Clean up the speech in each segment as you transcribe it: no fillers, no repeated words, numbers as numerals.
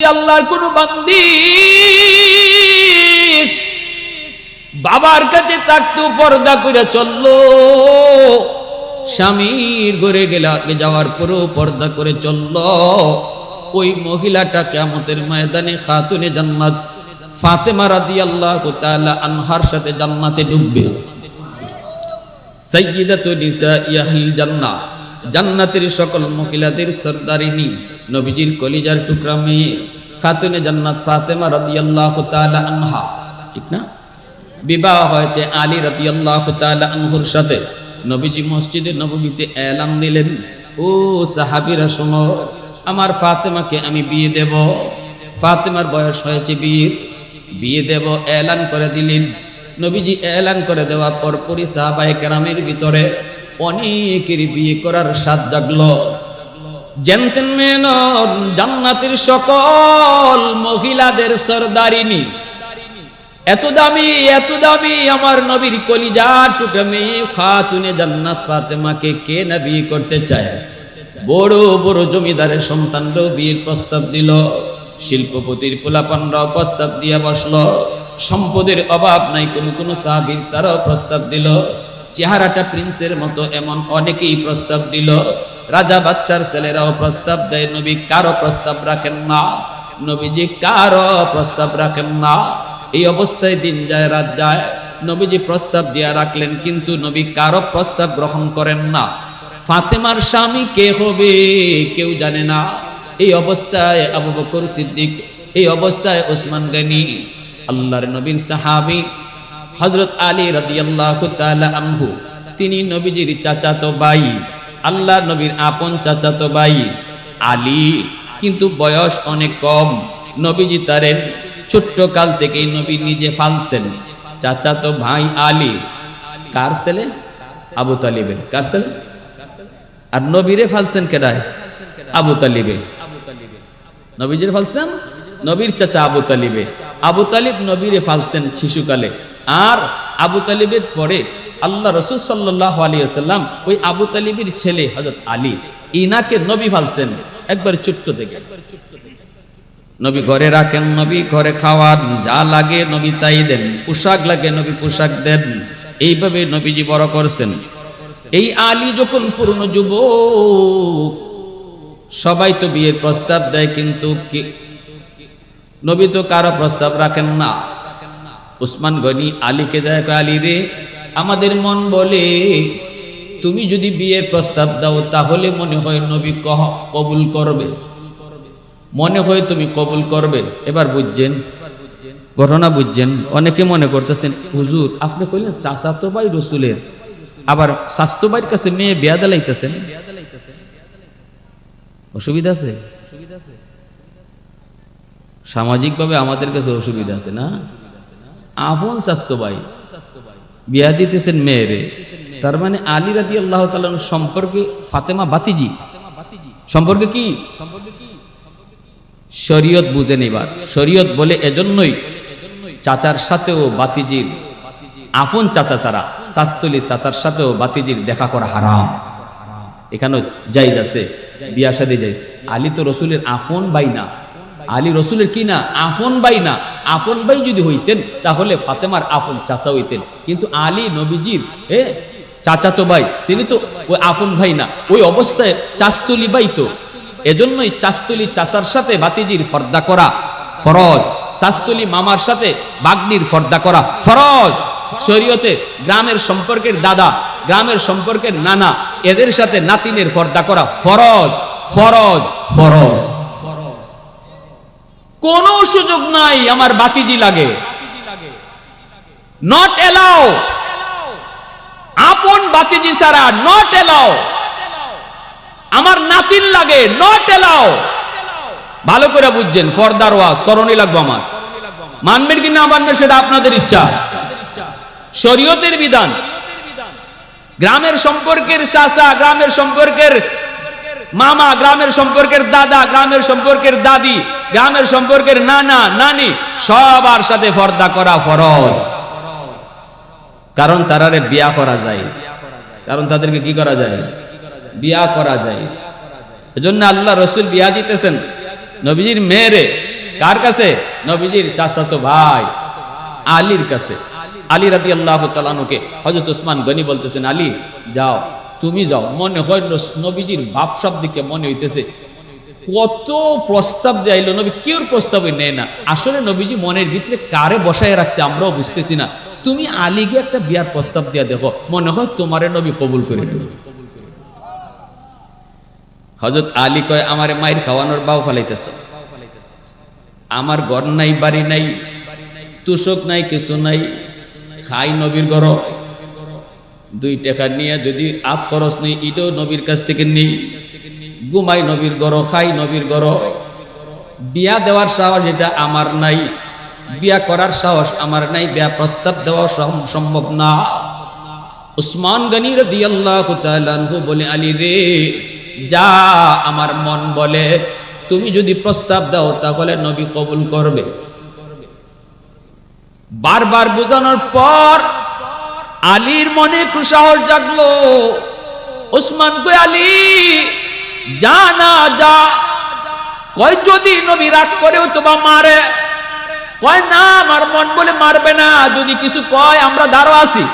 আল্লাহর কোন বান্দি বাবার কাছে থাকতো, পর্দা করে চললো, স্বামীর ঘরে যাওয়ার পরেও পর্দা করে চললো, ওই মহিলাটা কিয়ামতের ময়দানে খাতুনে জান্নাত ফাতেমা রাদিয়াল্লাহু তাআলা আনহার সাথে জান্নাতে ঢুকবে। সাইয়্যিদাতু নিসাই আহলিল জান্নাহ, জান্নাতের সকল মহিলাদের সরদারিনী, নবীজির কলিজার টুকরা মেয়ে খাতুনে জান্নাত ফাতেমা রাদিয়াল্লাহু তাআলা আনহা, ঠিক না? বিবাহ হয়েছে আলী রাদিয়াল্লাহু তাআলা আনহুর সাথে। নবীজি মসজিদে নববীতে এলান দিলেন, ও সাহাবীরা শোনো, আমার ফাতেমাকে আমি বিয়ে দেব। ফাতেমার বয়স হয়েছে বিয়ে দেব এলান করে দিলেন। নবীজি এলান করে দেওয়ার পরপরই সাহাবায়ে কেরামের ভিতরে অনেকের বিয়ে করার স্বাদ জাগলো। জানতেন মেন জান্নাতের সকল মহিলাদের সরদারিনী, এত দামি আমার নবীর কলিজার টুকরা মেয়ে খাতুনে জান্নাত ফাতেমাকে কে না বিয়ে করতে চায়? বড় বড় জমিদারের সন্তানরাও বিয়ের প্রস্তাব দিল, শিল্পপতির পোলাপানরাও প্রস্তাব দিয়ে বসলো, সম্পদের অভাব নাই কোন সাহাবীর, তারাও প্রস্তাব দিল, চেহারাটা প্রিন্সের মতো এমন অনেকেই প্রস্তাব দিল, রাজা বাদশার ছেলেরাও প্রস্তাব দেয়। নবী কারো প্রস্তাব রাখেন না, নবীজি কারো প্রস্তাব রাখেন না। এই অবস্থায় দিন যায় রাত যায়, নবীজি প্রস্তাব দিয়া রাখলেন, কিন্তু নবী কারো প্রস্তাব গ্রহণ করেন না। ফাতেমার স্বামী কে হবে কেউ জানে না। এই অবস্থায় আবু বকর সিদ্দিক, এই অবস্থায় ওসমান গনি, আল্লাহর নবীর সাহাবী হযরত আলী রাদিয়াল্লাহু তাআলা আনহু, তিনি নবীজির চাচাতো ভাই, আল্লাহর নবীর আপন চাচাতো ভাই আলী, কিন্তু বয়স অনেক কম। নবীজি তারে ছোট্ট কাল থেকেই নবী নিজে ফালছেন। চাচাতো ভাই আলী কার ছেলে? আবু তালিবের। কার ছেলে? আর নবীরে ফালছেন কেডায়? আবু তালিবে। নবীজির ফালছেন নবীর চাচা আবু তালিবে। আবু তালিব নবীরে ফালছেন শিশুকালে। আর আবু তালিবের পরে আল্লাহ রাসূল সাল্লাল্লাহু আলাইহি ওয়াসাল্লাম ওই আবু তালিবের ছেলে হযরত আলী, ইনাকে নবী ফালছেন একবার ছোট্ট থেকে। নবী ঘরে রাখেন, নবী ঘরে খাওয়ান, যা লাগে নবী তাই দেন, পোশাক লাগে নবী পোশাক দেন, এইভাবে নবীজি বড় করছেন। এই আলী যখন পুরনো যুবক, সবাই তো বিয়ের প্রস্তাব দেয়, কিন্তু নবী তো কারো প্রস্তাব রাখেন না। ওসমান গনি আলীকে দেয়, আলী রে, আমাদের মন বলে তুমি যদি বিয়ের প্রস্তাব দাও তাহলে মনে হয় নবী কবুল করবে, মনে হয় তুমি কবুল করবে। এবার বুঝছেন ঘটনা, বুঝছেন? অনেকে মনে করতেছেন, হুজুর আপনি কইলেন চাচাতো ভাই রসুলের, আবার স্বাস্থ্য ভাইয়ের কাছে মেয়ে বিয়া দিলাইতেছেন, অসুবিধা আছে? সামাজিক ভাবে আমাদের কাছে অসুবিধা আছে না? আপন স্বাস্থ্য ভাই বিয়া দিতেছেন মেয়েরে, তার মানে আলী রাদিয়াল্লাহু তাআলা সম্পর্কে ফাতেমা বাতিজি সম্পর্কে কি? শরীয়ত বুঝেন। এবার শরীয়ত বলে এজন্যই চাচার সাথেও বাতিজির, আপন চাচা ছাড়া শাস্তলি চাচার সাথেও বাতিজির দেখা করা হারাম। এখানেও জায়েজ আছে, বিয়া শাদী যায়। আলী তো রসুলের আপন ভাই না, আলী রসুলের কি না? আপন ভাই না। আপন ভাই যদি হইতেন তাহলে ফাতেমার আপন চাচা হইতেন, কিন্তু আলী নবীজির চাচাতো ভাই, তিনি তো ওই আপন ভাই না। ওই অবস্থায় চাস্তলি ভাই তো, এজন্যই চাস্তলি চাচার সাথে বাতিজির পর্দা করা ফরজ, চাস্তলি মামার সাথে বাগ্নির পর্দা করা ফরজ। শরীয়তে গ্রামের সম্পর্কের দাদা, গ্রামের সম্পর্কের নানা, এদের সাথে নাতিনের পর্দা করা ফরজ ফরজ ফরজ। কোন সুযোগ নাই আমার বাতিজি লাগে, নট এলাও। আপন বাতিজি ছাড়া নট এলাও। আমার নাতিন লাগে, নট এলাও। ভালো করে বুঝছেন, ফরদার ওয়াজ করণই লাগবে আমার। মানবেন কি না মানবেন সেটা আপনাদের ইচ্ছা, শরীয়তের বিধান। গ্রামের সম্পর্কের চাচা, গ্রামের সম্পর্কের মামা, গ্রামের সম্পর্কের দাদা, গ্রামের সম্পর্কের দাদি, গ্রামের সম্পর্কের নানা নানি, সবার সাথে পর্দা করা ফরজ। কারণ তারারে বিয়া করা যায়, কারণ তাদেরকে কি করা যায়? বিয়া করা যায়। এজন্য আল্লাহ রসুল বিয়া দিতেছেন নবীজির মেয়েরে কার কাছে? নবীজির চাচাতো ভাই আলীর কাছে। আলী রাদিয়াল্লাহু তাআলা আনহুকে হযরত ওসমান গনি বলতেছেন, আলী যাও, তুমি যাও। মনে হয় নবীজির ভাবসাব দিকে মনে হইতেছে কত প্রস্তাব যে আইলো, নবী কেউর প্রস্তাবই নেয় না। আসলে নবীজি মনের ভিতরে কারে বসায় রাখছে আমরাও বুঝতেছি না। তুমি আলীকে একটা বিয়ার প্রস্তাব দিয়া দেখো, মনে হয় তোমারে নবী কবুল করে নেবে। হযরত আলী কয়, আমারে মায়ের খাওয়ানোর বাউ ফালাইতেছ, আমার ঘর নাই, বাড়ি নাই, তুষক নাই, কিছু নাই, খাই নবীর ঘর, 2 টাকা নিয়ে যদি আত খরচ নেই এটাও নবীর কাছ থেকে নেই, ঘুমাই নবীর ঘর, খাই নবীর ঘর, বিয়া দেওয়ার সাহস এটা আমার নাই, বিয়া করার সাহস আমার নাই, বিয়া প্রস্তাব দেওয়া সম্ভব না। উসমান গনি রাদিয়াল্লাহু তাআলা আনহু বলে, আলী রে যা, আমার মন বলে তুমি যদি প্রস্তাব দাও তাহলে নবী কবুল করবে। বারবার বোঝানোর পর আলীর মনে একটু সাহস জাগলো। ওসমান কয়, আলী যা না যা। কয় যদি নবী রাগ করেও তোমা মারে? কয় না, আমার মন বলে মারবে না, যদি কিছু কয় আমরা দাঁড়ো আছি,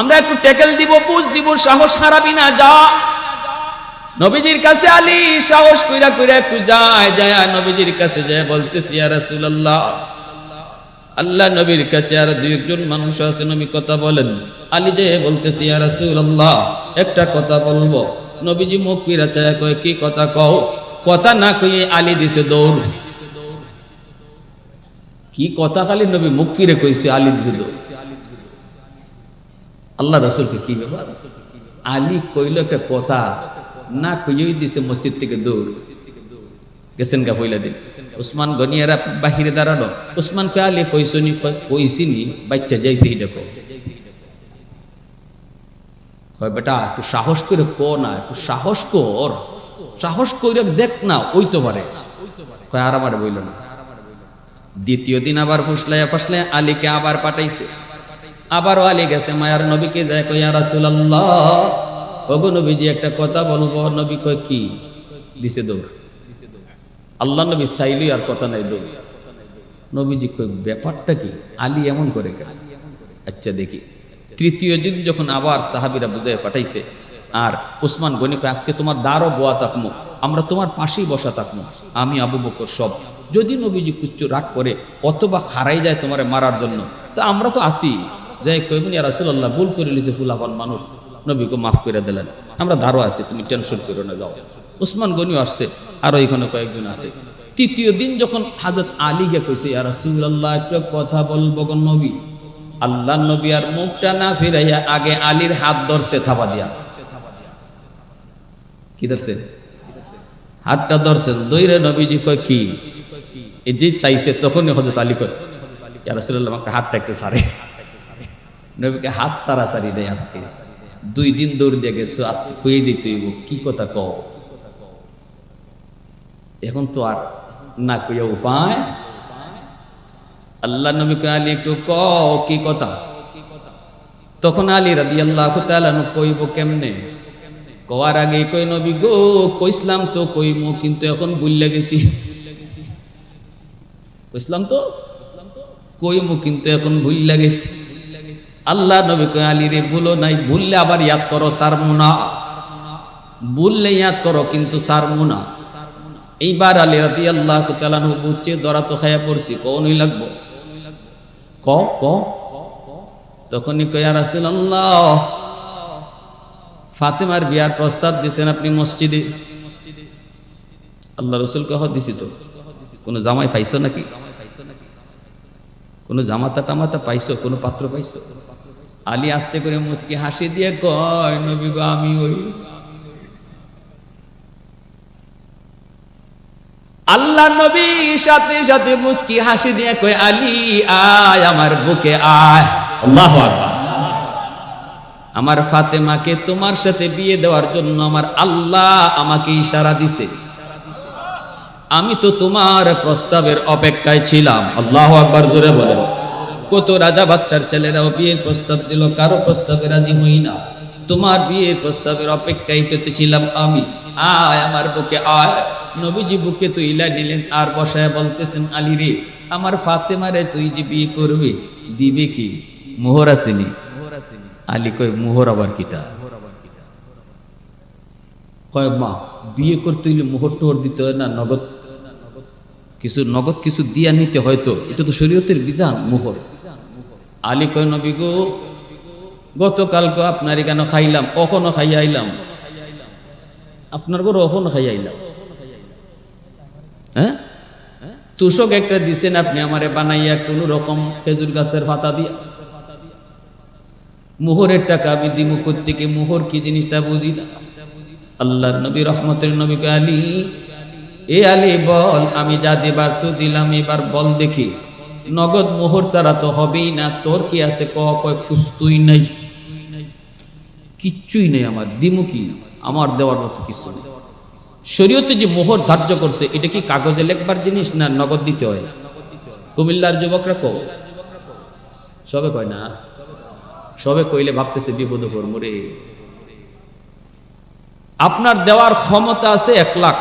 আমরা একটু টেকেল দিব, পুষ দিব, সাহস হারাবি না, যা। নবীজির কাছে আলী সাহস কইরা কইরা একটু যায়, যায় নবীজির কাছে যায় বলতেছি, ইয়া রাসূলুল্লাহ, আল্লাহ নবীর কাছে আর 2-1 মানুষ আছে, নবী কথা বলেন। আলী যে বলতেছি, ইয়া রাসূলুল্লাহ একটা কথা বলবো। নবীজি মুখ ফিরা চায়, কয় কি কথা কও? কথা না কইয়ে আলী দিছে দৌড়। কি কথা খালি নবী মুখ ফিরে কইছে, আলী দিছে দৌড়। আল্লাহ রাসূলকে কি ব্যাপার? আলী কইল একটা কথা, না কইই দিছে মসজিদ থেকে দৌড়। গেছেন গা পয়লা দিন। ওসমান গনিয়ারা বাহিরে দাঁড়ানো। ওসমান কয়, আলী কইছনি? কইছিনি, বাচ্চা যাইছে এই দেখো। কয় বেটা একটু সাহস করে কো না, একটু সাহস কর, সাহস কইরা দেখ না, ওই তো পারে। কয় আর আমার বইল না। দ্বিতীয় দিন আবার ফুসলাইয়া আলীকে আবার পাঠাইছে। আবারও আলী গেছে মায়ার নবীকে যায়, কয় ইয়া রাসূলুল্লাহ, ওগো নবীজি একটা কথা বলবো। নবী কয় কি? দিছে দৌড়। আল্লাহ নবী চাইলি আর কথা নাই, দৌড়। নবীজি কয় ব্যাপারটা কি? আলী এমন করে কেন? আচ্ছা দেখি। তৃতীয় দিন যখন আবার সাহাবীরা বুঝাই পাঠাইছে, আর ওসমান গনি কয়, আজকে তোমার দ্বারও বোয়া থাকবো, আমরা তোমার পাশেই বসা থাকবো, আমি আবু বকর সব। যদি নবীজি কিছু রাগ করে অথবা হারাই যায় তোমারে মারার জন্য, তা আমরা তো আসি। যাই কইবেন, ইয়া রাসূলুল্লাহ ভুল করে লিছে, ফুলাফান মানুষ, নবীকে মাফ করে দিলেন, আমরা ধারও আছি, তুমি টেনশন করো না, যাও। ওসমান গনিও আসছে, আরো এখানে কয়েকজন আছে। তৃতীয় দিন যখন হযরত আলী গে কইছে, ইয়া রাসূলুল্লাহ একটা কথা বলবো গো নবী। আল্লাহ নবী আর মুখটা না ফিরাইয়া আগে আলীর হাত ধরছে থাবা দিয়া। কি ধরছে? হাতটা ধরছে, দইরে নবীজি কয় কি? এই যে চাইছে, তখনই হযরত আলী কয়, ইয়া রাসূলুল্লাহ আমাকে হাতটা একটু ছাড়ে। নবীকে হাত ছাড়াছাড়ি নেই আজকে। 2 দিন দৌড় দিয়ে গেছো, আজকে কয়ে যেতে হইব, কি কথা কও? এখন তো আর না কইয়া উপায়। আল্লাহ নবী কয়, আলী একটু কও কি কথা? তখন আলী রাদিয়াল্লাহু তাআলা কইব কেমনে? কওয়ার আগে কই, নবী গো কইসলাম তো কইমু, কিন্তু এখন ভুললে গেছি। কইসলাম তো কইমু, কিন্তু এখন ভুললে গেছি। আল্লাহ নবী কয়, আলী রে ভুলো নাই, ভুললে আবার ইয়াদ করো, সারমু না। ভুললে ইয়াদ করো, কিন্তু সারমু না। এইবার আলী রাদিয়াল্লাহু তাআলা বুঝছে, দরা তো খায়া পড়ছি, কোনই লাগবো, ক ক। তখনই কয়, ইয়া রাসূলুল্লাহ, ফাতেমার বিয়ার প্রস্তাব দিয়েছেন আপনি মসজিদে। আল্লাহ রাসূল কহ, দিছি তো। কোনো জামাই পাইছো নাকি? কোনো জামাতা টামাতা পাইছো? কোনো পাত্র পাইছো? আলী আস্তে করে মুস্কি হাসি দিয়ে কয়, নবী গো আমি ওই। আল্লাহ নবী সাথে সাথে মুস্কি হাসি দিয়ে কয়, আলী আয় আমার বুকে আয়। আল্লাহু আকবার। আমার ফাতেমাকে তোমার সাথে বিয়ে দেওয়ার জন্য আমার আল্লাহ আমাকে ইশারা দিছে। আমি তো তোমার প্রস্তাবের অপেক্ষায় ছিলাম। আল্লাহু আকবার, জোরে বলেন। কত রাজা বাদশার ছেলেরাও বিয়ের প্রস্তাব দিল, কারো প্রস্তাবে রাজি হই না। তোমার বিয়ের প্রস্তাবের অপেক্ষায় ছিলাম আমি। আয় আমার বুকে আয়। নবীজি বুকে তুইলা নিলেন আর বসায় বলতেছেন, আলী রে, আমার ফাতেমারে তুই যে বিয়ে করবি, দিবে কি? মোহর আসেনি। আলী কয়, মোহর আবার কিতা? কয়, মা, বিয়ে করতে হইলে মোহর টোহর দিতে হয় না? নগদ কিছু দিয়া নিতে হয়তো, এটা তো শরীয়তের বিধান, মোহর। আলী কয়, নবী গো, গতকালকে আপনার কেন খাইলাম, কখনো খাইয়া আইলাম, আপনার ঘরে কখনো খাইয়া আইলাম। হ্যাঁ, তুষক একটা দিছেন আপনি আমারে বানাইয়া, কোন রকম খেজুর গাছের পাতা দিয়া। মোহরের টাকা আমি দিমু কোত্থেকে? মোহর কি জিনিস তা বুঝি না। আল্লাহর নবী, রহমতের নবী, আলী, এ আলী বল, আমি যা দিবার তো দিলাম, এবার বল দেখি, নগদ মোহর ছাড়া তো হবেই না, তোর কি আছে? কয়, খুঁজতুই নাই, কিচ্ছুই নেই আমার, দিমু কি? আমার দেওয়ার মতো কিছু নেই। শরীয়তে যে মোহর ধার্য করছে, এটা কি কাগজে লেখবার জিনিস না নগদ দিতে হয়? কুমিল্লার যুবকরা কো, সবে কয় না, সবে কইলে ভাবতেছে বিপদ মরে। আপনার দেওয়ার ক্ষমতা আছে 1 লাখ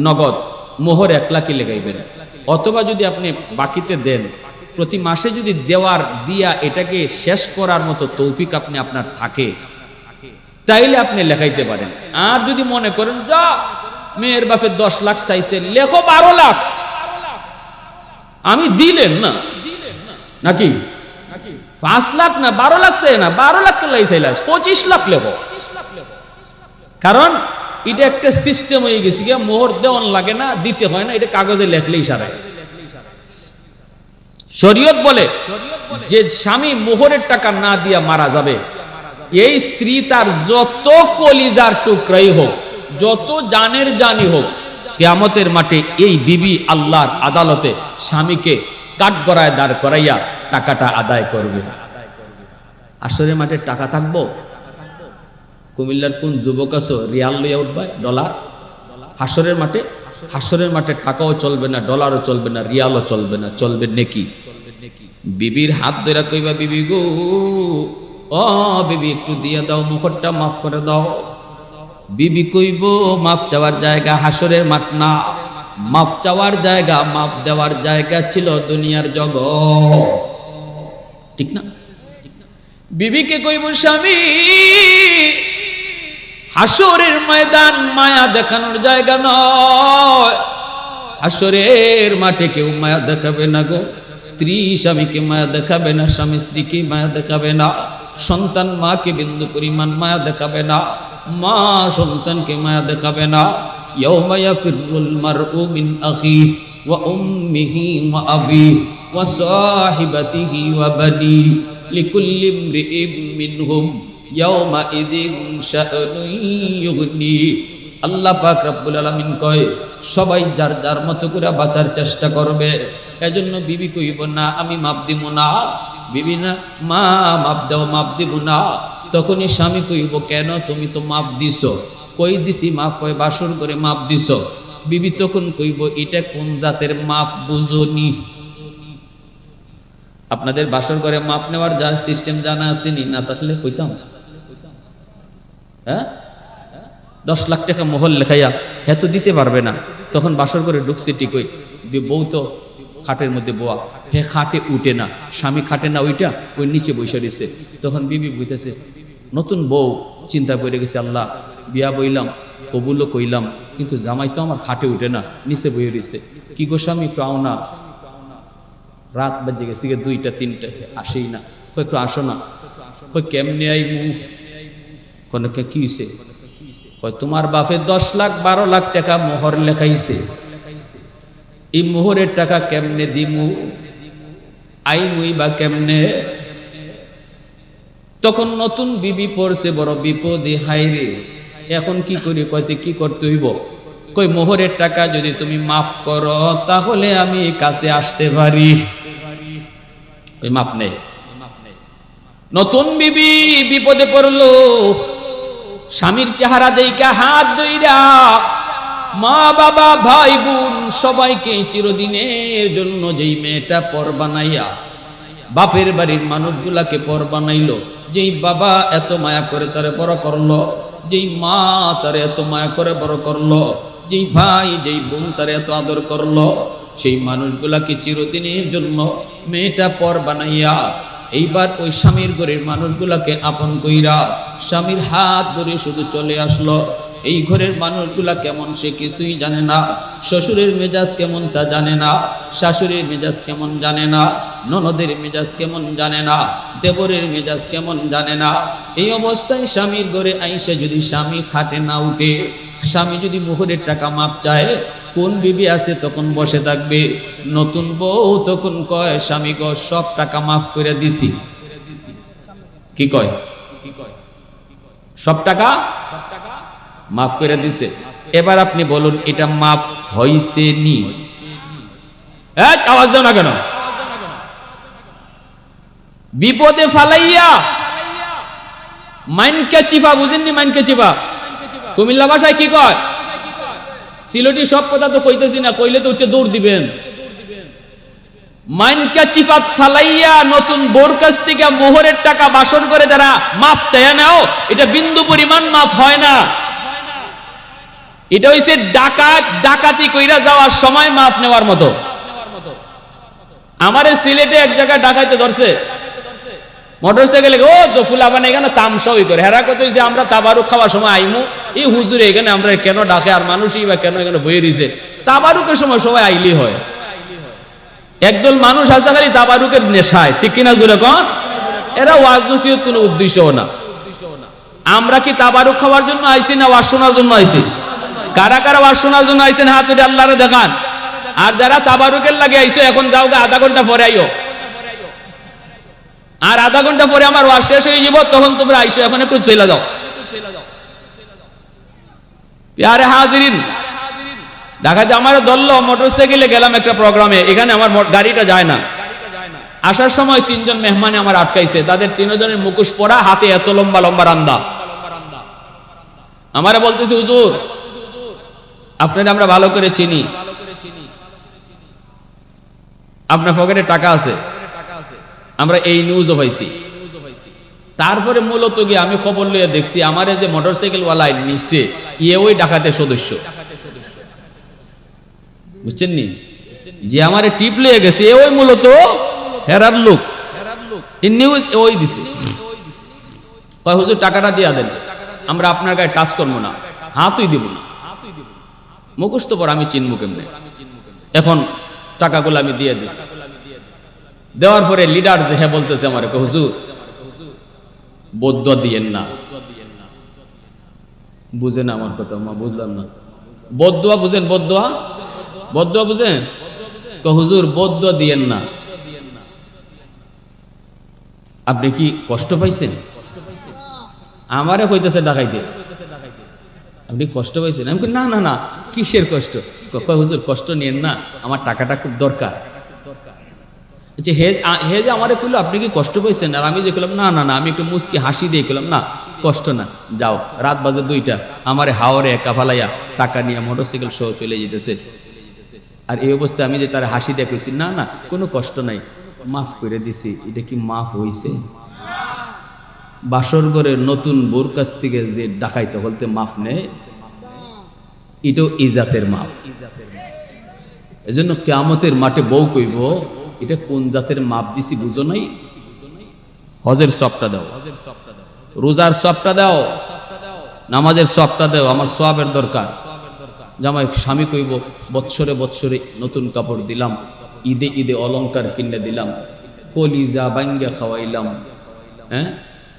নগদ, মোহর 1 লাখই লেগাইবেন। অথবা যদি আপনি বাকিতে দেন, প্রতি মাসে যদি দেওয়ার দিয়া এটাকে শেষ করার মতো তৌফিক আপনার থাকে, তাইলে আপনি লেখাইতে পারেন। আর যদি মনে করেন যা মেয়ের বাপে 10 লাখ চাইছে, লেখো 12 লাখ, আমি দিলেন না নাকি 5 লাখ না 12 লাখ চাই না, 12 লাখ কে লাইছাইলা 25 লাখ লেখো। কারণ এটা একটা সিস্টেম হয়ে গেছে, মোহর দেওয়ান লাগে না, দিতে হয় না, এটা কাগজে লেখলেই সারায়। শরীয়ত বলে যে স্বামী মোহরের টাকা না দিয়া মারা যাবে, এই স্ত্রী তার যত কলিজার টুকরাই হোক, যত জানের জানি হোক, কিয়ামতের মাঠে এই বিবি আল্লাহর আদালতে স্বামীকে কাঠগড়ায় দাঁড় করাইয়া টাকাটা আদায় করবে। আসরের মাঠে টাকা থাকবো? কুমিল্লার কোন যুবক আছো রিয়াল লইয়া উঠবে, ডলার? হাসরের মাঠে টাকাও চলবে না, ডলারও চলবে না, রিয়ালও চলবে না, চলবে নেকি। বিবির হাত ধরে কইবা, বিবি গো, ও বিবি, একটু দিয়ে দাও, মুখটা মাফ করে দাও। বিবি কইব, মাফ চাওয়ার জায়গা হাসরের মাঠ না, মাফ চাওয়ার জায়গা, মাফ দেওয়ার জায়গা ছিল দুনিয়ার জগৎ, ঠিক না? বিবিকে কইব, স্বামী, হাসরের ময়দান মায়া দেখানোর জায়গা নয়, হাসরের মাঠে কেউ মায়া দেখাবে না গো। স্ত্রী স্বামীকে মায়া দেখাবে না, স্বামী স্ত্রীকে মায়া দেখাবে না, সন্তান মাকে বিন্দু পরিমাণ মায়া দেখাবে না, মা সন্তানকে মায়া দেখাবে না। ইয়াউমা ইয়াফিরুল মারউ মিন আখিহি ওয়া উম্মিহি ওয়া আবিহি ওয়া সাহিবাতিহি ওয়া বানিহি লিকুল্লি ইমরিইম মিনহুম ইয়াউমা ইযিন শাআনুন ইউগনি। আল্লাহ পাক রব্বুল আলামিন কয়, সবাই যার যার মতো করে বাঁচার চেষ্টা করবে। এজন্য বিবি কইব না আমি মাপ দিব না, বিবি না মা মাপ দাও, মাপ দিব না। তখনই স্বামী কইব, কেন, তুমি তো মাপ দিছো। কই দিছি মাপ? কয় বাসর করে মাপ দিছো। বিবি তখন কইব, এটা কোন জাতের মাপ বুঝনি? আপনাদের বাসর করে মাপ নেওয়ার যা সিস্টেম জানা আসেনি? না থাকলে কইতাম। হ্যাঁ, 10 লাখ টাকা মোহর লেখাইয়া হ্যাঁ তো দিতে পারবে না। তখন বাসর করে ঢুকছে ঠিকই, বউ তো খাটের মধ্যে বোয়া, হে খাটে উঠে না, স্বামী খাটে না, ওইটা ওই নিচে বসে রয়েছে। তখন বিবি বুঝতেছে, নতুন বউ চিন্তা করে গেছে, আল্লাহ বিয়া বইলাম, কবুলও কইলাম, কিন্তু জামাই তো আমার খাটে উঠে না, নিচে বইয়ে রয়েছে। কি গো স্বামী, একটু আও না, রাত বাজে গেছে 2টা 3টা, আসেই না। একটু আসো না। কেমনে আইমু? কোনকে কি হইছে? তোমার বাপে 10 লাখ 12 লাখ টাকা মোহর লেখাইছে, এই মোহরের টাকা কেমনে দিমু, আইমুই বা কেমনে? তখন নতুন বিবি পড়ছে বড় বিপদে, হাইরে এখন কি করি? কইতে কি করতে হইব? কই মোহরের টাকা যদি তুমি মাফ করো তাহলে আমি কাছে আসতে পারি। ওই মাপ নেই। নতুন বিবি বিপদে পড়লো, স্বামীর চেহারা দেইকা হাত ধইরা মা বাবা ভাই বোন সবাইকে চিরদিনের জন্য যেই মেয়েটা পর বানাইয়া বাপের বাড়ির মানুষগুলাকে পর বানাইলো, যেই বাবা এত মায়া করে তারে বড় করলো, যেই মা তারে এত মায়া করে বড় করলো, যেই ভাই যেই বোন তার এত আদর করলো, সেই মানুষগুলাকে চিরদিনের জন্য মেয়েটা পর বানাইয়া এইবার ওই স্বামীর ঘরের মানুষগুলাকে আপন কইরা স্বামীর হাত ধরে শুধু চলে আসলো। এই ঘরের মানুষগুলা কেমন সে কিছুই জানে না, শ্বশুরের মেজাজ কেমন তা জানে না, শাশুড়ির মেজাজ কেমন জানে না, ননদের মেজাজ কেমন জানে না, দেবরের মেজাজ কেমন জানে না। এই অবস্থায় স্বামীর ঘরে আইসা যদি স্বামী খাটে না উঠে, স্বামী যদি মোহরের টাকা মাপ চায়, কোন বিবি আছে তখন বসে থাকবে? নতুন বউ তখন কয়, স্বামী গো সব টাকা মাফ করে দিছি। কি কয়? সব টাকা মাফ করে দিছে। এবার আপনি বলুন এটা মাফ হইছে নি? আওয়াজ দাও না কেন? বিপদে ফালাইয়া মাইনকে চিপা, বুঝেননি? মাইনকে চিপা কুমিল্লা ভাষায় কি কয়? সিলেটি সব কথা তো কইতেছি না, কইলে তো উঠে দৌড় দিবেন। মাইনকা চিফাত ফালাইয়া নতুন বোর কাছ থেকে মোহরের টাকা বাসন করে যারা মাপ চায় নাও, এটা বিন্দু পরিমাণ মাপ হয় না। এটা হইছে ডাকাতি কইরা যাওয়ার সময় মাপ নেওয়ার মতো। আমারে সিলেটে এক জায়গায় ডাকাইতে ধরছে, মোটরসাইকেলে, ও তো ফুলাবান এখানে তামসাই করে হেরা কত হয়েছে, আমরা তাবারুক খাওয়ার সময় আইমু, এই হুজুরে এখানে আমরা কেন ডাকে, আর মানুষই বা কেন এখানে বয়ে রয়েছে। তাবারুকের সময় সবাই আইলি হয়। একদল মানুষ আছে খালি তাবারুকের নেশায়, ঠিক কিনা জোরে কন? এরা ওয়াজ নসিহত কোনো উদ্দেশ্য না। আমরা কি তাবারুক খাওয়ার জন্য আইছি না ওয়াজ শোনার জন্য আইছি? কারা কারা ওয়াজ শোনার জন্য আইছেন হাত উঠে আল্লাহরে দেখান। আর যারা তাবারুকের লাগে আইছো, এখন যাও আধা ঘন্টা পরে আইও, আর আধা ঘন্টা পরে আমার ওয়াজ শেষ হয়ে যাব, তখন তোমরা আইসো, এখন একটু চলে যাও। প্যারে হাজিরিন, ঢাকাতে আমার ধরলো, মোটরসাইকেলে গেলাম একটা প্রোগ্রামে, এখানে আমার গাড়িটা যায় না। আসার সময় তিনজন মেহমানে আমার আটকাইছে, তাদের তিনজনের মুখোশ পরা, হাতে এত লম্বা লম্বা রান্দা। আমারে বলতেছে, হুজুর আপনাদের আমরা ভালো করে চিনি, আপনার পকেটে টাকা আছে, আমরা এই নিউজও পাইছি। তারপরে মূলত গিয়ে আমি খবর লইয়া দেখছি, আমারে যে মোটরসাইকেল ওয়ালায় নিচ্ছে, ইয়ে ওই ডাকাতের সদস্য, বুঝছেন নি? যে আমারে টিপ লইয়া গেছে, এ ওই মূলত হেরার লোক, এই নিউজ ওই দিছে। কয় হুজুর টাকাটা দিয়া দেন, আমরা আপনার গায়ে টাচ করবো না, হাতই দিব না। মুখস্থ পর আমি চিনবো কেমনে? এখন টাকাগুলো আমি দিয়ে দিছি। দেওয়ার পরে লিডার যে হ্যাঁ বলতেছে আমার, হুজুর বদুয়া দিয়েন না। বুঝেন আমার কথা? মা বুঝলাম না। বদুয়া বুঝেন? বদুয়া বদুয়া বুঝেন? হুজুর বদুয়া দিয়েন না। আপনি কি কষ্ট পাইছেন? আমারে কইতেছে ডাকাইতে, আপনি কষ্ট পাইছেন? আমি না না না, কিসের কষ্ট? হুজুর কষ্ট নিয়েন না, আমার টাকাটা খুব দরকার। হে যে আমারে কইলো আপনি কি কষ্ট পাইছেন? আর আমি যে কইলাম না না না, আমি একটু মুস্কি হাসি দিয়ে কইলাম না কষ্ট না, যাও। রাত বাজে 2টা, আমারে হাওরে একা ফালাইয়া টাকা নিয়ে মোটরসাইকেল সহ চলে যেতেছে। আর এই অবস্থায় আমি যে তার হাসি দিয়ে কইছি না না কোনো কষ্ট নাই, মাফ করে দিছি। এটা কি মাফ হইছে? বাসর ঘরের নতুন বোর কাছ থেকে যে ডাকাইতে বলতে মাফ নেয়, এটাও ইজাতের মাফ। এজন্য কিয়ামতের মাঠে বউ কইব, এটা কোন জাতের মাপ দিছি বুঝো নাই? হজের সবটা দাও, রোজার সবটা দাও, নামাজের সবটা দাও, আমার সওয়াবের দরকার। জামাই স্বামী কইব, বৎসরে বৎসরে নতুন কাপড় দিলাম, ঈদে ঈদে অলংকার কিনে দিলাম, কলিজা বাঙ্গা খাওয়াইলাম, হ্যাঁ,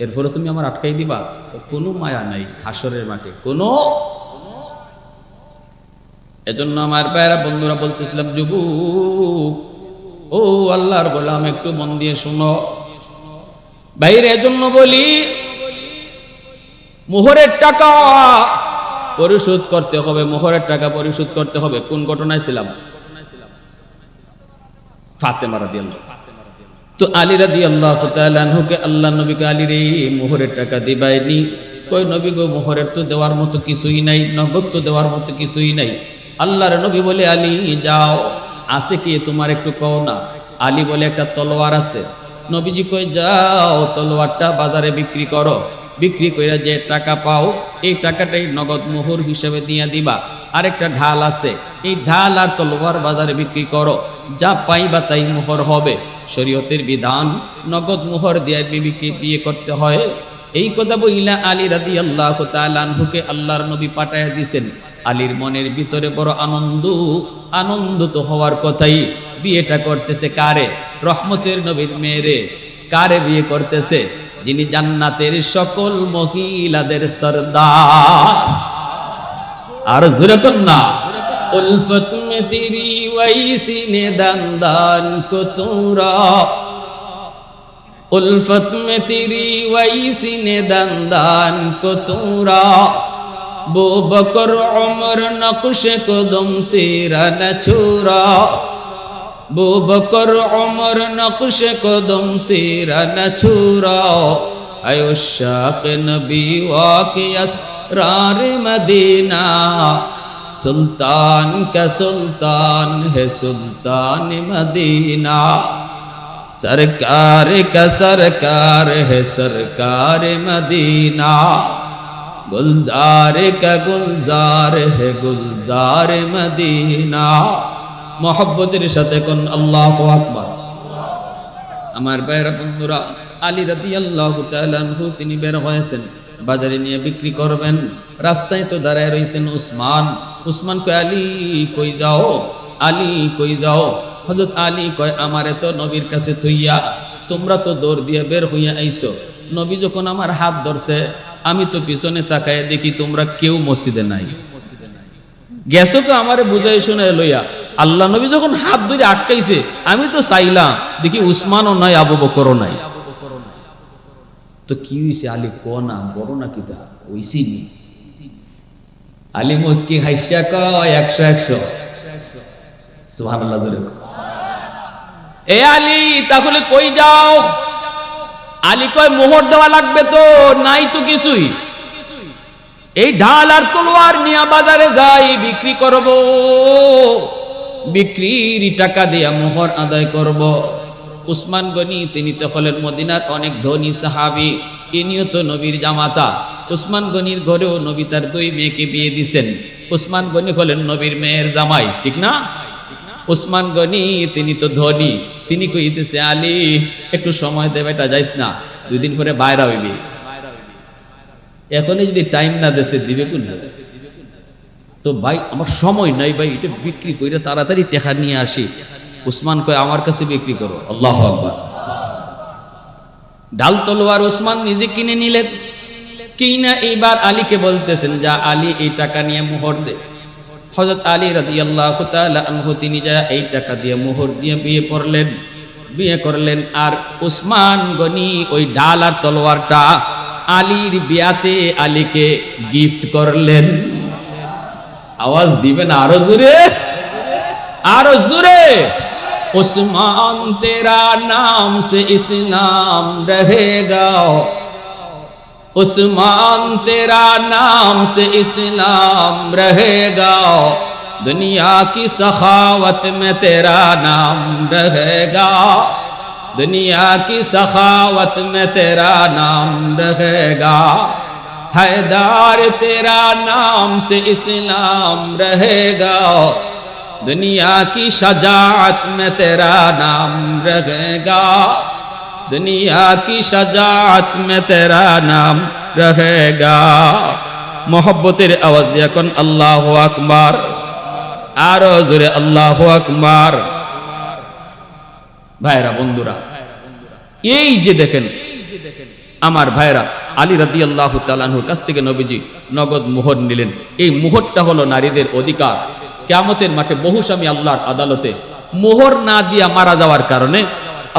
এরপরে তুমি আমার আটকাই দিবা? কোনো মায়া নাই হাসরের মাঠে, কোনো। এজন্য আমার ভাইয়েরা বন্ধুরা বলতেছিলাম, যুবক ও আল্লাহর গোলাম একটু মন দিয়ে শুনো ভাইরে। এজন্য বলি মোহরের টাকা পরিশোধ করতে হবে, মোহরের টাকা পরিশোধ করতে হবে। কোন ঘটনায় ছিলাম? ফাতেমা রাদিয়াল্লাহু। তো আলী রাদিয়াল্লাহু তাআলা আনহুকে আল্লাহ নবীকে আলীর এই মোহরের টাকা দিবাইনি। কই নবী গো, মোহরের তো দেওয়ার মতো কিছুই নাই, নগদ তো দেওয়ার মতো কিছুই নাই। আল্লাহর নবী বলে, আলী যাও, আছে কি তোমার একটু কও না। আলী বলে, একটা তলোয়ার আছে। নবীজি কই, যাও তলোয়ারটা বাজারে বিক্রি করো, বিক্রি করে যে টাকা পাও এই টাকাটাই নগদ মোহর হিসেবে দিয়ে দিবা। আরেকটা ঢাল আছে, এই ঢাল আর তলোয়ার বাজারে বিক্রি করো, যা পাইবা তাই মোহর হবে। শরীয়তের বিধান নগদ মোহর দিয়ে বিবিকে বিয়ে করতে হয়। এই কথা বইলা আলী রাদিয়াল্লাহু তাআলা আনহুকে আল্লাহর নবী পাঠায়া দিয়েছেন। আলীর মনের ভিতরে বড় আনন্দ তো হওয়ার কথাই। বিয়েটা করতেছে কারে? রহমতের নবীর মেয়েরে। কারে বিয়ে করতেছে? যিনি জান্নাতের সকল মহিলাদের সরদার। আর জোরে কন্যা, উলফত মে তেরি ওয়াইসি নে দান কো তোরা, উলফত মে তেরি ওয়াইসি নে দান কো তোরা, বো বকর উমর নকশে কদম তেরা ন ছোরা, বো বকর উমর নকশে কদম তেরা ন ছোরা, আয় শাক নবী ওয়াকে असरार मदीना, सुल्तान का सुल्तान है सुल्तान मदीना, सरकार का सरकार है सरकार मदीना, गुलजार का गुलजार है गुलजार मदीना। मोहब्बतेर साथे कोन अल्लाहु আকবার। আমার ভাইরা বন্ধুরা, আলী রাদিয়াল্লাহু তাআলা আনহু তিনি বের হয়েছেন, বাজারে নিয়ে বিক্রি করবেন। রাস্তায় তো দাঁড়ায় রয়েছেন উসমান কয় আলী কই যাও, আলী কই যাও? হযরত আলী কয় আমারে তো নবীর কাছে থইয়া তোমরা তো দৌড় দিয়ে বের হইয়া আইছো। নবী যখন আমার হাত ধরছে আমি তো পিছনে তাকায় দেখি তোমরা কেউ মসজিদে নাই। গেছো তো আমারে বুঝাই শুনে লইয়া। আল্লাহ নবী যখন হাত ধরে আটকাইছে আমি তো চাইলাম দেখি উসমানও নাই, আবু বকরও নাই। তো কি হইছে? আলী কোনা বড় না কিতা হইছি নি? আলী মুস্কি হাইসা কয় 100 সুবহানাল্লাহ জোরে। এ আলী তাহলে কই যাও? আলী কয় মোহর দেওয়া লাগবে তো, নাই তো কিছুই। এই ঢাল আর তলোয়ার নিয়ে বাজারে যাই বিক্রি করব, বিক্রির টাকা দিয়া মোহর আদায় করব। উসমান গনি তিনি তো হলেন মদিনার অনেক ধনী সাহাবী, ইনিও তো নবীর জামাতা। উসমান গনির ঘরেও নবী তার 2 মেয়েকে বিয়ে দিছেন। উসমান গনি হলেন নবীর মেয়ের জামাই, ঠিক না? উসমান গনি তিনি তো ধনী, তিনি কইতেছে আলী একটু সময় দে বেটা, যাইস না, 2 দিন পরে বাইরা হইবি। এখনই যদি টাইম না দিতে দিবে কোন? তো ভাই আমার সময় নাই ভাই, এটা বিক্রি কইরা তাড়াতাড়ি টাকা নিয়ে আসি। উসমান কয় আমার কাছে বিক্রি করো। আল্লাহু আকবার। ডাল তলোয়ার উসমান নিজে কিনে নিলেন। কিনা এইবার আলীকে বলতেছেন যা আলী এই টাকা নিয়ে মোহর দে। হযরত আলী রাদিয়াল্লাহু তাআলা আনহু তিনি যা এই টাকা দিয়ে মোহর দিয়ে বিয়ে করলেন। আর উসমান গনি ওই ডাল আর তলোয়ারটা আলীর বিয়াতে আলীকে গিফট করলেন। আওয়াজ দিবেন আরো জোরে, আরো জোরে। उस्मान तेरा नाम से इस्लाम रहेगा, उस्मान तेरा नाम से इस्लाम रहेगा, दुनिया की सखावत में तेरा नाम रहेगा, दुनिया की सखावत में तेरा नाम रहेगा, हैदर तेरा नाम से इस्लाम रहेगा, दुनिया की शजाअत में तेरा नाम रहेगा, दुनिया की शजाअत में तेरा नाम रहेगा। मोहब्बतेर आवाज दिया कोन अल्लाहु আকবার। आरो जोरे अल्लाहु আকবার। भाईरा बंधुरा এই যে দেখেন আমার ভাইরা, আলী রাদিয়াল্লাহু তাআলা আনহুর কাছ থেকে নবীজি নগদ মোহর নিলেন। এই মোহরটা হলো নারীদের অধিকার। কিয়ামতের মাঠে বহু স্বামী আল্লাহর আদালতে মোহর না দিয়া মারা যাওয়ার কারণে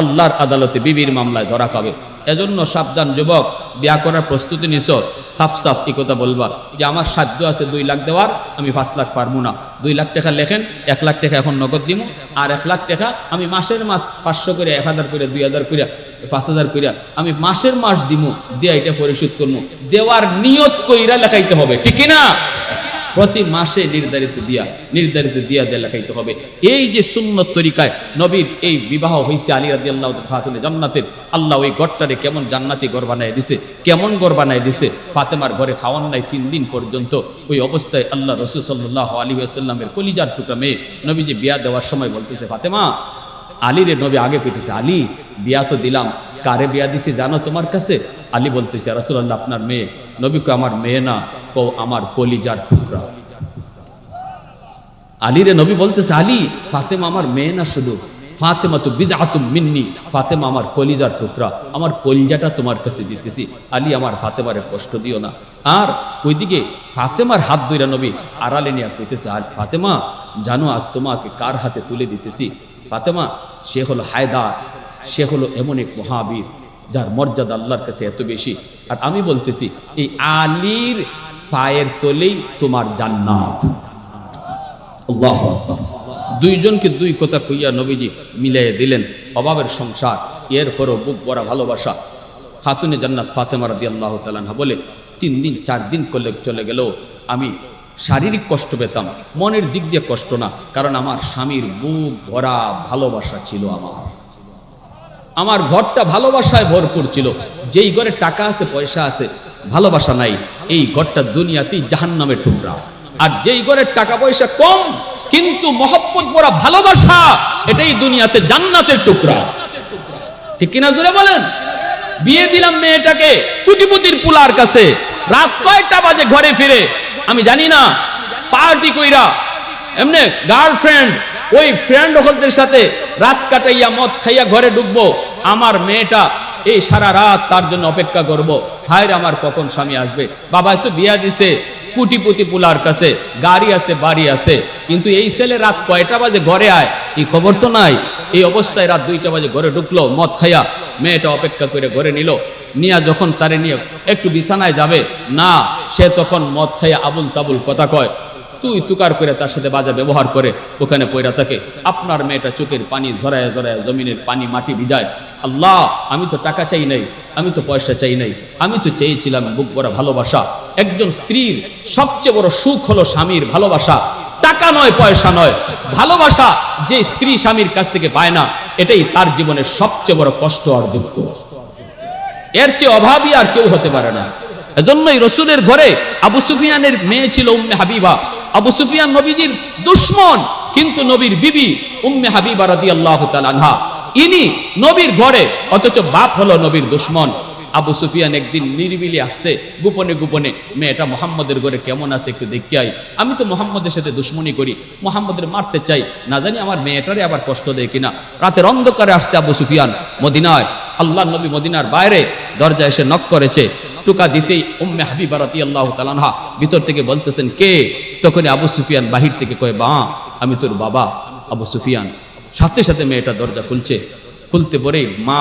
আল্লাহর আদালতে বিবির মামলায় ধরা খাবে। এজন্য সাবধান যুবক, বিয়া করার প্রস্তুতি নিছ, সাফ সাফ এই কথা বলবা যে আমার সাধ্য আছে 2 লাখ দেওয়ার, আমি 5 লাখ পারবো না। 2 লাখ টাকা লেখেন, 1 লাখ টাকা এখন নগদ দিব, আর 1 লাখ টাকা আমি মাসের মাস 500 করে, 1000 করে, 2000 করে, 5000 করে আমি মাসের মাস দিব, দিয়ে এটা পরিশোধ করবো। দেওয়ার নিয়ত কইরা লেখাইতে হবে, ঠিক না? প্রতি মাসে নির্ধারিত দিয়া লেখাইতে হবে। এই যে সুন্নত তরিকায় নবীর এই বিবাহ হয়েছে আলী রাদিয়াল্লাহু তাআলা খাতুনে জান্নাতের, আল্লাহ ওই ঘরটারে কেমন জান্নাতি ঘর বানায় দিছে, কেমন ঘর বানায় দিছে। ফাতেমার ঘরে খাওয়ান নাই 3 দিন পর্যন্ত। ওই অবস্থায় আল্লাহ রাসূল সাল্লাল্লাহু আলাইহি ওয়াসাল্লামের কলিজার টুকরা মেয়ে নবীজি বিয়া দেওয়ার সময় বলতেছে, ফাতেমা, আলীরে নবী আগে কইতেছে, আলী বিয়া তো দিলাম, কারে বিয়া দিছি জানো তোমার কাছে? আলী বলতেছে, ইয়া রাসূলুল্লাহ আপনার মেয়ে। নবী কো, আমার মেয়ে না, কো আমার কলিজার টুকরা। আলীরে নবী বলতেছে, আলী, ফাতেমা আমার মেয়ে না শুধু, ফাতেমা তো বিজআতুম মিন্নি, ফাতেমা আমার কলিজার টুকরা, আমার কলিজাটা তোমার কাছে দিতেছি। আলী, আমার ফাতেমারে কষ্ট দিও না। আর ওইদিকে ফাতেমার হাত ধইরা নবী আড়ালে নিয়ে কইতেছে, আর ফাতেমা জানো আজ তোমাকে কার হাতে তুলে দিতেছি? ফাতেমা, সে হলো হায়দার, সে হলো এমন এক মহাবীর যার মর্যাদা আল্লাহর কাছে এত বেশি। আর আমি বলতেছি, এই আলীর পায়ের তলেই তোমার জান্নাত। আল্লাহু আকবার। দুইজনকে দুই কথা কইয়া নবীজি মিলাই দিলেন। অভাবের সংসার, এরপরও বুক ভরা ভালোবাসা। খাতুনে জান্নাত ফাতেমা রাদিয়াল্লাহু তাআলা আনহা বলে, 3 দিন 4 দিন করলে চলে গেল, আমি শারীরিক কষ্ট পেতাম, মনের দিক দিয়ে কষ্ট না, কারণ আমার স্বামীর বুক ভরা ভালোবাসা ছিল। আমার ঘরটা ভালোবাসায় ভরপুর ছিল। যেই ঘরে টাকা আছে, পয়সা আছে, ভালোবাসা নাই, এই ঘরটা দুনিয়াতেই জাহান্নামের টুকরা। আর যেই ঘরের টাকা পয়সা কম কিন্তু মহব্বত ভরা ভালোবাসা, এটাই দুনিয়াতে জান্নাতের টুকরা। ঠিক কিনা জোরে বলেন? বিয়ে দিলাম মেয়েটাকে কোটিপতির পুলার কাছে, রাত 9টা বাজে ঘরে ফিরে, আমি জানি না, পার্টি কইরা এমনি গার্লফ্রেন্ড ওই ফ্রেন্ড হলদের সাথে রাত কাটাইয়া মদ খাইয়া ঘরে ঢুকবো, আমার মেয়েটা এই সারা রাত তার জন্য অপেক্ষা করব, হায় আমার কখন স্বামী আসবে। বাবা তো বিয়া দিছে কোটিপতি পুলার কাছে, গাড়ি আছে, বাড়ি আছে, কিন্তু এই ছেলে রাত কয়টা বাজে ঘরে আয় এই খবর তো নাই। এই অবস্থায় রাত 2টা বাজে ঘরে ঢুকলো, মদ খাইয়া মেয়েটা অপেক্ষা করে ঘরে নিয়া যখন তারে নিয়ে একটু বিছানায় যাবে না, সে তখন মদ খাইয়া আবুল তাবুল কথা কয়, তুই তুকার করে তার সাথে বাজে ব্যবহার করে ওখানে পয়রা থাকে। আপনার মেয়েটা চোখের পানি ঝরায় ঝরায় জমিনের পানি মাটি ভিজায়। আল্লাহ, আমি তো টাকা চাই নাই, আমি তো পয়সা চাই নাই, আমি তো চেয়েছিলাম বুক ভরা ভালোবাসা। একজন স্ত্রীর সবচেয়ে বড় সুখ হলো স্বামীর ভালোবাসা, টাকা নয়, পয়সা নয়, ভালোবাসা। যে স্ত্রী স্বামীর কাছ থেকে পায় না, এটাই তার জীবনের সবচেয়ে বড় কষ্ট আর দুঃখ। এর চেয়ে অভাবী আর কেউ হতে পারে না। এজন্যই রসুলের ঘরে আবু সুফিয়ানের মেয়ে ছিল উম্মে হাবিবা। আবু সুফিয়ান নবীজির দুশমন, কিন্তু নবীর বিবি উম্মে হাবিবা রাদিয়াল্লাহু তাআলা আনহা, ইনি নবীর ঘরে, অথচ বাপ হলো নবীর দুশমন। আবু সুফিয়ান একদিন নিরিবিলি আসছে, গোপনে গোপনে, মেয়েটা মুহাম্মদের ঘরে কেমন আছে একটু দেখতে আই, আমি তো মুহাম্মদের সাথে দুশমনি করি, মুহাম্মদের মারতে চাই, না জানি আমার মেয়েটারে আবার কষ্ট দেয় কিনা। রাতের অন্ধকারে আসছে আবু সুফিয়ান মদিনায়। আল্লাহর নবী মদিনার বাইরে দরজা এসে নক করেছে, টুকা দিতেই উম্মে হাবিবা রাদিয়াল্লাহু তাআলা আনহা ভিতর থেকে বলতেছেন, কে? তখন আবু সুফিয়ান বাহির থেকে কয়, বা আমি তোর বাবা আবু সুফিয়ান। সাথে সাথে মেয়েটা দরজা খুলতে পরে মা,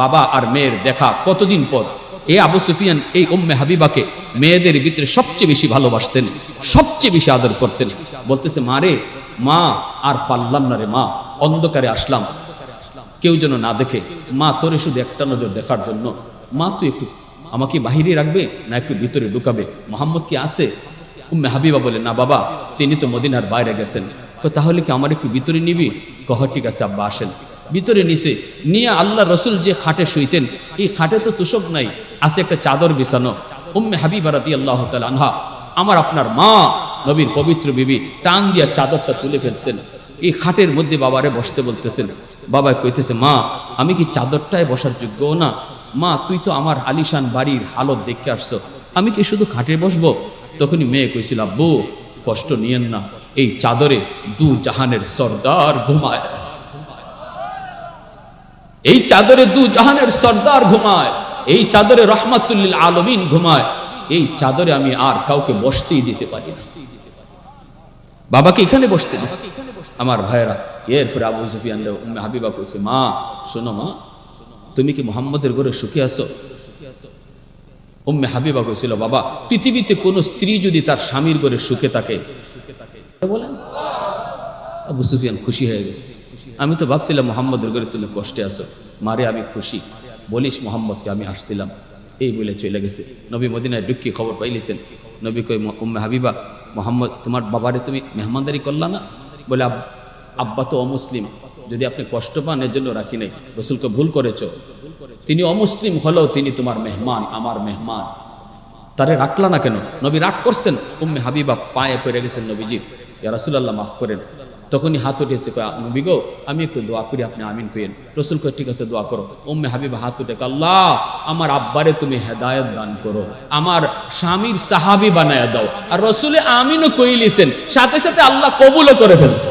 বাবা আর মেয়ের দেখা কতদিন পর। এই আবু সুফিয়ান এই উম্মে হাবিবাকে মেয়েদের ভিতরে সবচেয়ে বেশি ভালোবাসতেন, সবচেয়ে বেশি আদর করতেন। বলতেছে, মা রে, মা আর পারলাম না রে মা, অন্ধকারে আসলাম, কেউ যেন না দেখে, মা তোরে শুধু একটা নজর দেখার জন্য, মা তুই একটু আমাকে বাহিরে রাখবে না একটু ভিতরে ঢুকাবে, মোহাম্মদ কি আছে? উম্মে হাবিবা বলে, না বাবা, তিনি তো মদিনার বাইরে গেছেন। তাহলে কি আমার একটু ভিতরে নিবি? কহ ঠিক আছে আব্বা, আসেন। ভিতরে নিয়ে আল্লাহ রসুল যে খাটে শুইতেন, এই খাটে তো তুষক নাই, আছে একটা চাদর বিছানো। উম্মে হাবিবা রাদিয়াল্লাহু তাআলা আনহা, আমার আপনার মা নবীর পবিত্র বিবি, টান দিয়া চাদরটা তুলে ফেলছেন, এই খাটের মধ্যে বাবারে বসতে বলতেছেন। বাবা কইতেছে, মা আমি কি চাদরটায় বসার যোগ্য না? মা তুই তো আমার আলিশান বাড়ির হালত দেখে আসছো, আমি কি শুধু খাটে বসবো? তখনই মেয়ে কইছিল, আব্বু কষ্ট নিয়েন না, এই চাদরে 2 জাহানের সর্দার ঘুমায়, এই চাদরে 2 জাহানের সর্দার ঘুমায়, এই চাদরে রহমাতুল লিল আলামিন ঘুমায়, এই চাদরে আমি আর কাউকে বসতেই দিতে পারি না। বাবাকে এখানে বসতে দিছে। আমার ভাইরা, এরপরে আবু সুফিয়ান উম্মে হাবিবা কইছে, মা শোনো মা, তুমি কি মুহাম্মদের ঘরে সুখে আছো? উম্মে হাবিবা কইছিল, বাবা পৃথিবীতে কোন স্ত্রী যদি তার স্বামীর ঘরে সুখে থাকে, বলেন। আবু সুফিয়ান খুশি হয়ে গেছে। আমি তো ভাবছিলাম মুহাম্মদের ঘরে তুমি কষ্টে আছো, মারে আমি খুশি, বলিস মুহাম্মদকে আমি আসছিলাম, এই বলে চলে গেছে। নবী মদিনায় ঢুকি খবর পাইলেছেন। নবী কই, উম্মে হাবিবা মোহাম্মদ তোমার বাবারে তুমি মেহমানদারি করলা না? বলে আব্বা তো অমুসলিম, যদি আপনি কষ্ট পান এর জন্য রাখি নাই, রসুলকে ভুল করেছ, তিনি অমুসলিম হলেও তিনি তোমার মেহমান, আমার মেহমান, তারে রাখলা না কেন? নবী রাগ করছেন, উম্মে হাবিবা পায়ে পড়ে গেছেন নবীজি, ইয়া রাসূলুল্লাহ মাফ করেন। তখনই হাত উঠেছে, কয় নবী গো আমি একটু দোয়া করি, আপনি আমিন কইেন। রসুল কয় ঠিক আছে দোয়া করো। উম্মে হাবিবা হাত উঠে, আল্লাহ আমার আব্বারে তুমি হেদায়েত দান করো, আমার স্বামীর সাহাবী বানায়া দাও। আর রসুলে আমিনও কইলিছেন, সাথে সাথে আল্লাহ কবুলও করে ফেলছে।